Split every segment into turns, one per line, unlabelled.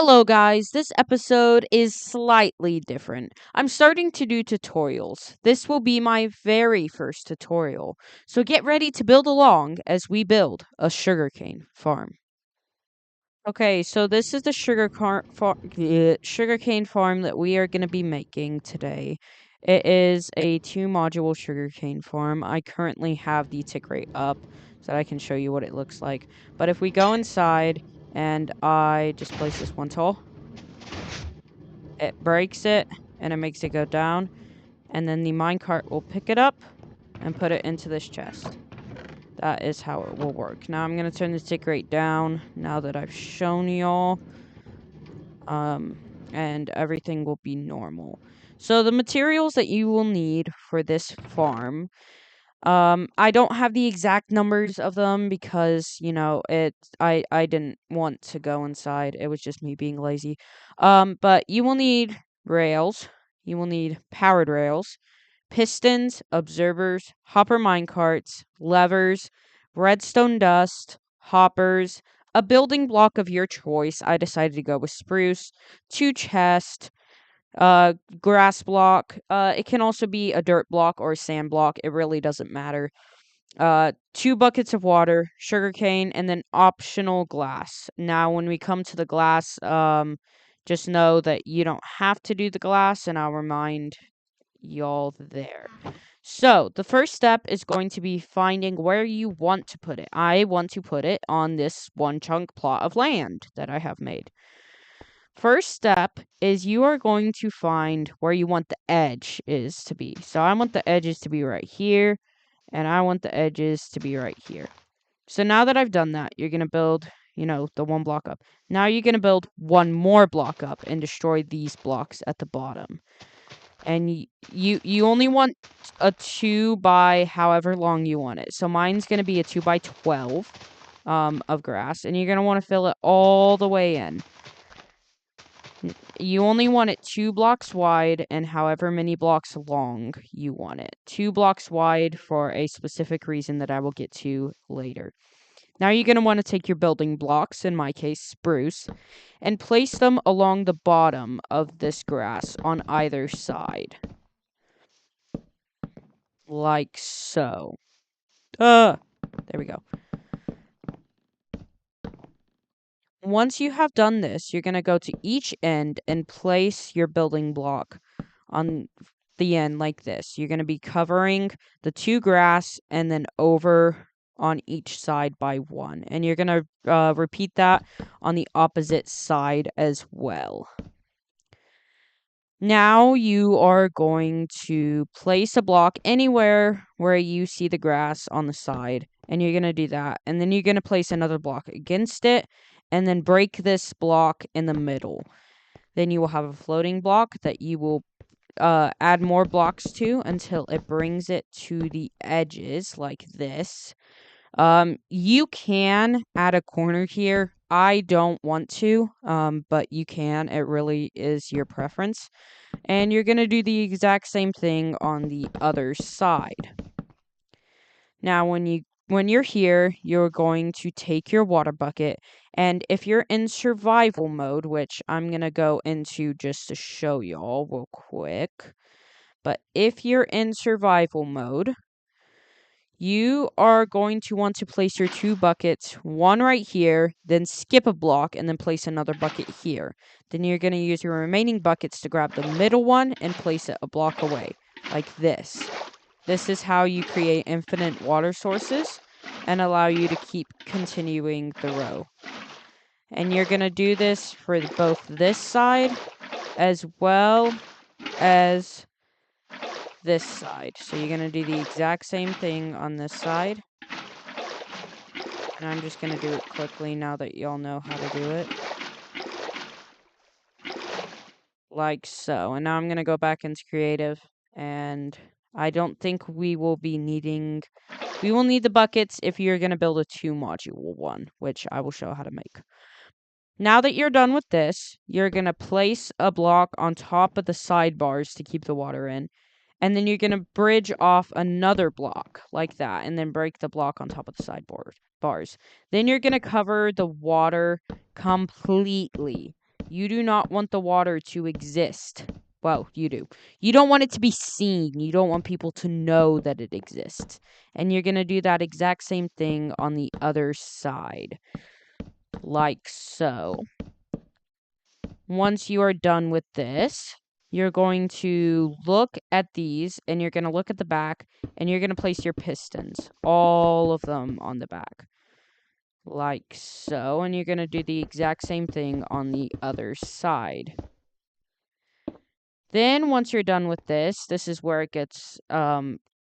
Hello guys, this episode is slightly different. I'm starting to do tutorials. This will be my very first tutorial, so get ready to build along as we build a sugarcane farm. Okay, so this is the sugarcane farm that we are going to be making today. It is a 2-module sugarcane farm. I currently have the tick rate up so that I can show you what it looks like. But if we go inside and I just place this one tile, it breaks it, and it makes it go down, and then the minecart will pick it up and put it into this chest. That is how it will work. Now I'm going to turn the tick rate down now that I've shown y'all, and everything will be normal. So the materials that you will need for this farm, I don't have the exact numbers of them because, I didn't want to go inside. It was just me being lazy. But you will need rails. You will need powered rails, pistons, observers, hopper minecarts, levers, redstone dust, hoppers, a building block of your choice. I decided to go with spruce, 2 chests, grass block. It can also be a dirt block or a sand block. It really doesn't matter. 2 buckets of water, sugarcane, and then optional glass. Now, when we come to the glass, just know that you don't have to do the glass, and I'll remind y'all there. So, the first step is going to be finding where you want to put it. I want to put it on this 1 chunk plot of land that I have made. First step is you are going to find where you want the edge is to be. So I want the edges to be right here, and I want the edges to be right here. So now that I've done that, you're going to build, the 1 block up. Now you're going to build 1 more block up and destroy these blocks at the bottom. And you only want a 2 by however long you want it. So mine's going to be a 2 by 12 of grass, and you're going to want to fill it all the way in. You only want it 2 blocks wide and however many blocks long you want it. 2 blocks wide for a specific reason that I will get to later. Now you're going to want to take your building blocks, in my case spruce, and place them along the bottom of this grass on either side. Like so. There we go. Once you have done this, you're going to go to each end and place your building block on the end like this. You're going to be covering the 2 grass and then over on each side by 1. And you're going to repeat that on the opposite side as well. Now you are going to place a block anywhere where you see the grass on the side. And you're going to do that. And then you're going to place another block against it. And then break this block in the middle. Then you will have a floating block that you will add more blocks to until it brings it to the edges like this. You can add a corner here. I don't want to, but you can. It really is your preference. And you're going to do the exact same thing on the other side. Now, when you're here, you're going to take your water bucket, and if you're in survival mode, which I'm going to go into just to show y'all real quick, but if you're in survival mode, you are going to want to place your 2 buckets, 1 right here, then skip a block, and then place another bucket here. Then you're going to use your remaining buckets to grab the middle one and place it a block away, like this. This is how you create infinite water sources and allow you to keep continuing the row. And you're going to do this for both this side as well as this side. So you're going to do the exact same thing on this side. And I'm just going to do it quickly now that y'all know how to do it. Like so. And now I'm going to go back into creative, and I don't think we will be needing... We will need the buckets if you're going to build a 2-module one, which I will show how to make. Now that you're done with this, you're going to place a block on top of the sidebars to keep the water in. And then you're going to bridge off another block like that, and then break the block on top of the sidebars. Then you're going to cover the water completely. You do not want the water to exist. Well, you do. You don't want it to be seen. You don't want people to know that it exists. And you're going to do that exact same thing on the other side. Like so. Once you are done with this, you're going to look at these, and you're going to look at the back, and you're going to place your pistons, all of them on the back, like so, and you're going to do the exact same thing on the other side. Then, once you're done with this is where it gets, over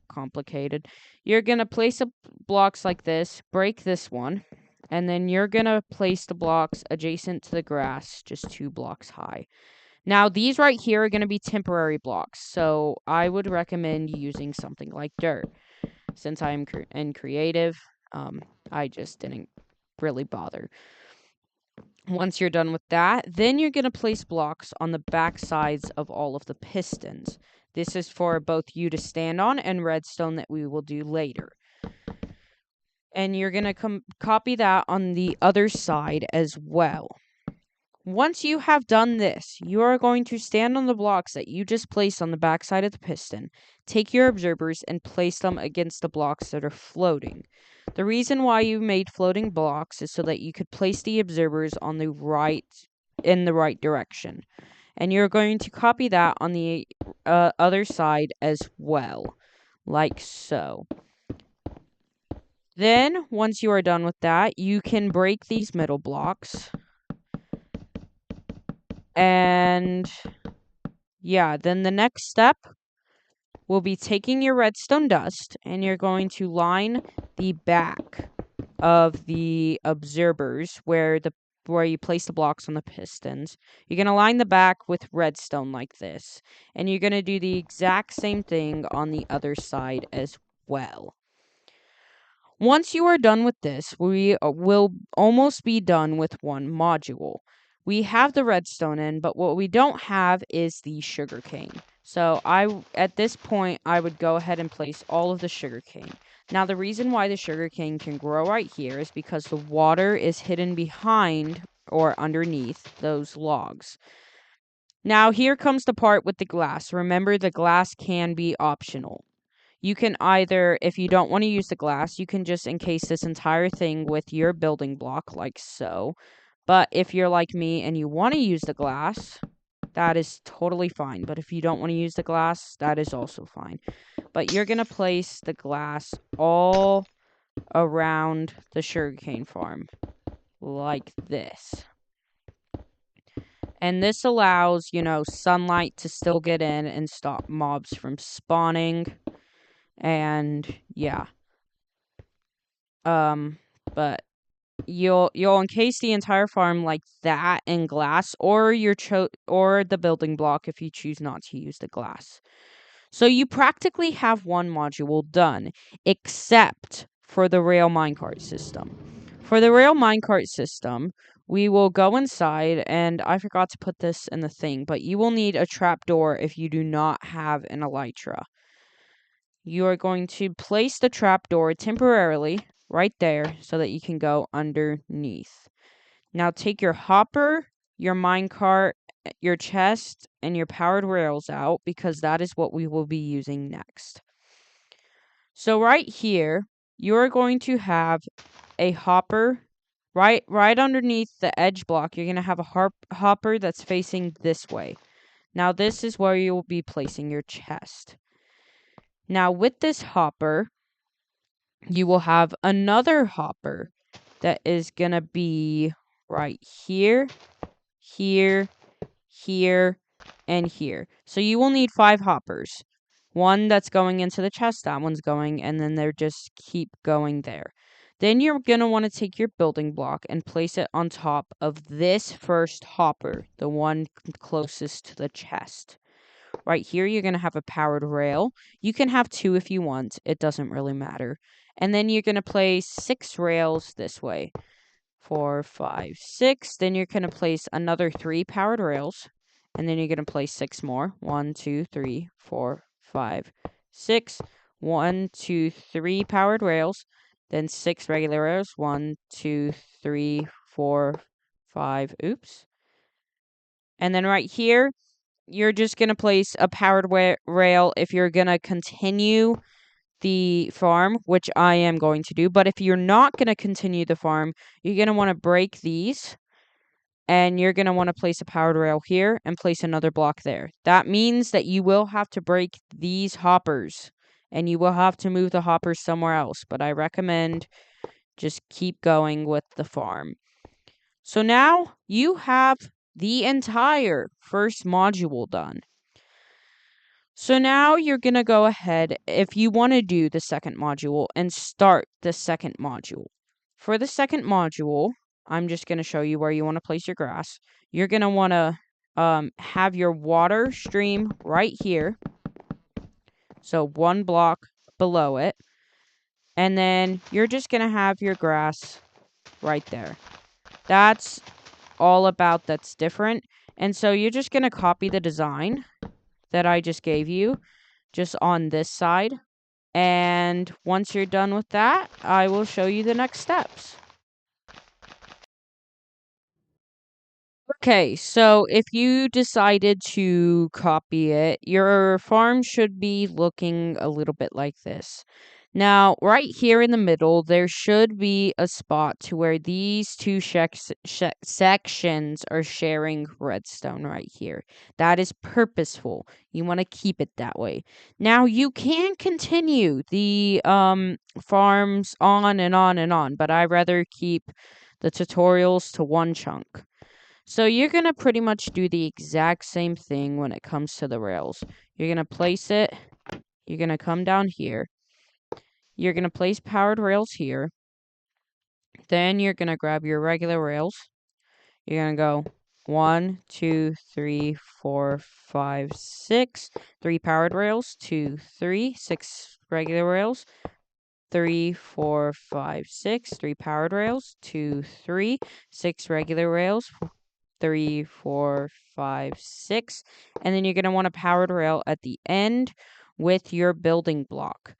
complicated. You're going to place blocks like this, break this one, and then you're going to place the blocks adjacent to the grass, just 2 blocks high. Now, these right here are going to be temporary blocks, so I would recommend using something like dirt. Since I am in creative, I just didn't really bother. Once you're done with that, then you're going to place blocks on the back sides of all of the pistons. This is for both you to stand on and redstone that we will do later. And you're going to copy that on the other side as well. Once you have done this, you are going to stand on the blocks that you just placed on the back side of the piston, take your observers, and place them against the blocks that are floating. The reason why you made floating blocks is so that you could place the observers in the right direction. And you're going to copy that on the other side as well, like so. Then, once you are done with that, you can break these middle blocks. And yeah, then the next step will be taking your redstone dust, and you're going to line the back of the observers where you place the blocks on the pistons. You're going to line the back with redstone like this, and you're going to do the exact same thing on the other side as well. Once you are done with this, we will almost be done with one module. We have the redstone in, but what we don't have is the sugarcane. So at this point, I would go ahead and place all of the sugarcane. Now, the reason why the sugarcane can grow right here is because the water is hidden behind or underneath those logs. Now, here comes the part with the glass. Remember, the glass can be optional. You can either, if you don't want to use the glass, you can just encase this entire thing with your building block, like so. But if you're like me and you want to use the glass, that is totally fine. But if you don't want to use the glass, that is also fine. But you're going to place the glass all around the sugarcane farm, like this. And this allows, sunlight to still get in and stop mobs from spawning. And yeah. But you'll encase the entire farm like that in glass, or or the building block if you choose not to use the glass. So you practically have one module done, except for the rail minecart system. For the rail minecart system, we will go inside, and I forgot to put this in the thing, but you will need a trapdoor if you do not have an elytra. You are going to place the trapdoor temporarily right there so that you can go underneath. Now take your hopper, your minecart, your chest, and your powered rails out, because that is what we will be using next. So right here, you are going to have a hopper right underneath the edge block. You're going to have a hopper that's facing this way. Now this is where you will be placing your chest. Now with this hopper, you will have another hopper that is going to be right here, here, here, and here. So you will need 5 hoppers. One that's going into the chest, that one's going, and then they're just keep going there. Then you're going to want to take your building block and place it on top of this first hopper, the one closest to the chest. Right here, you're going to have a powered rail. You can have 2 if you want. It doesn't really matter. And then you're going to place 6 rails this way. 4, 5, 6. Then you're going to place another 3 powered rails. And then you're going to place 6 more. 1, 2, 3, 4, 5, 6. 1, 2, 3 powered rails. Then 6 regular rails. 1, 2, 3, 4, 5. Oops. And then right here, you're just going to place a powered rail if you're going to continue the farm, which I am going to do. But if you're not going to continue the farm, you're going to want to break these. And you're going to want to place a powered rail here and place another block there. That means that you will have to break these hoppers. And you will have to move the hoppers somewhere else. But I recommend just keep going with the farm. So now you have the entire first module done. So now you're going to go ahead, if you want to do the second module, and start the second module. For the second module, I'm just going to show you where you want to place your grass. You're going to want to have your water stream right here. So 1 block below it. And then you're just going to have your grass right there. That's all about that's different. And so you're just going to copy the design that I just gave you just on this side. And once you're done with that, I will show you the next steps. Okay, so if you decided to copy it, your farm should be looking a little bit like this. Now, right here in the middle, there should be a spot to where these two sections are sharing redstone right here. That is purposeful. You want to keep it that way. Now, you can continue the farms on and on and on, but I rather keep the tutorials to one chunk. So you're going to pretty much do the exact same thing when it comes to the rails. You're going to place it. You're going to come down here. You're going to place powered rails here. Then you're going to grab your regular rails. You're going to go 1, 2, 3, 4, 5, 6. 3 powered rails. 2, 3. 6 regular rails. 3, 4, 5, 6. 3 powered rails. 2, 3. 6 regular rails. 3, 4, 5, 6. And then you're going to want a powered rail at the end with your building block.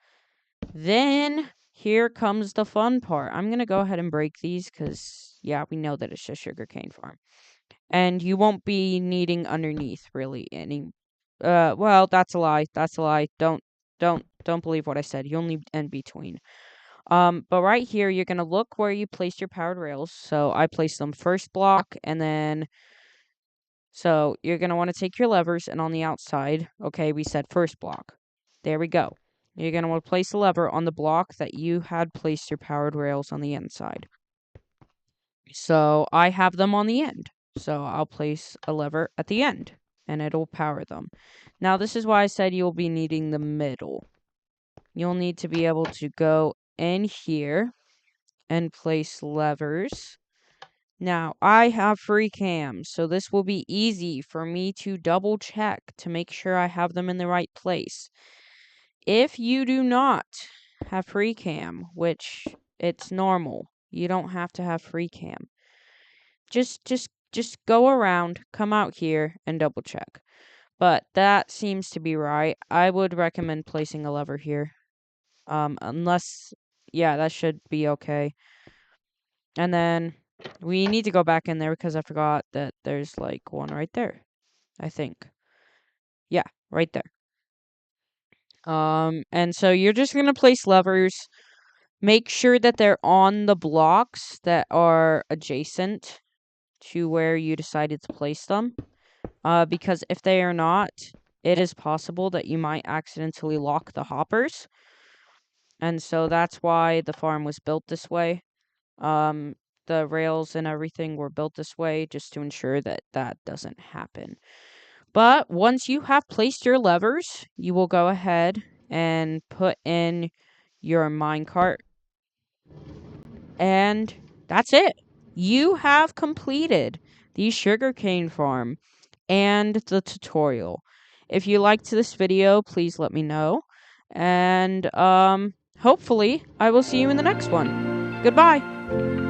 Then here comes the fun part. I'm going to go ahead and break these because, yeah, we know that it's just sugarcane farm. And you won't be needing underneath really any. Well, that's a lie. That's a lie. Don't believe what I said. You'll need in between. But right here, you're going to look where you placed your powered rails. So I placed them first block and then. So you're going to want to take your levers and on the outside, okay, we said first block. There we go. You're going to want to place the lever on the block that you had placed your powered rails on the inside. So I have them on the end. So I'll place a lever at the end and it'll power them. Now this is why I said you'll be needing the middle. You'll need to be able to go in here and place levers. Now, I have free cams, so this will be easy for me to double check to make sure I have them in the right place. If you do not have free cam, which it's normal, you don't have to have free cam. Just go around, come out here, and double check. But that seems to be right. I would recommend placing a lever here. Unless, yeah, that should be okay. And then we need to go back in there because I forgot that there's like one right there. I think. Yeah, right there. And so you're just gonna place levers. Make sure that they're on the blocks that are adjacent to where you decided to place them. Because if they are not, it is possible that you might accidentally lock the hoppers. And so that's why the farm was built this way. The rails and everything were built this way just to ensure that that doesn't happen. But once you have placed your levers, you will go ahead and put in your minecart. And that's it. You have completed the sugarcane farm and the tutorial. If you liked this video, please let me know. And hopefully I will see you in the next one. Goodbye.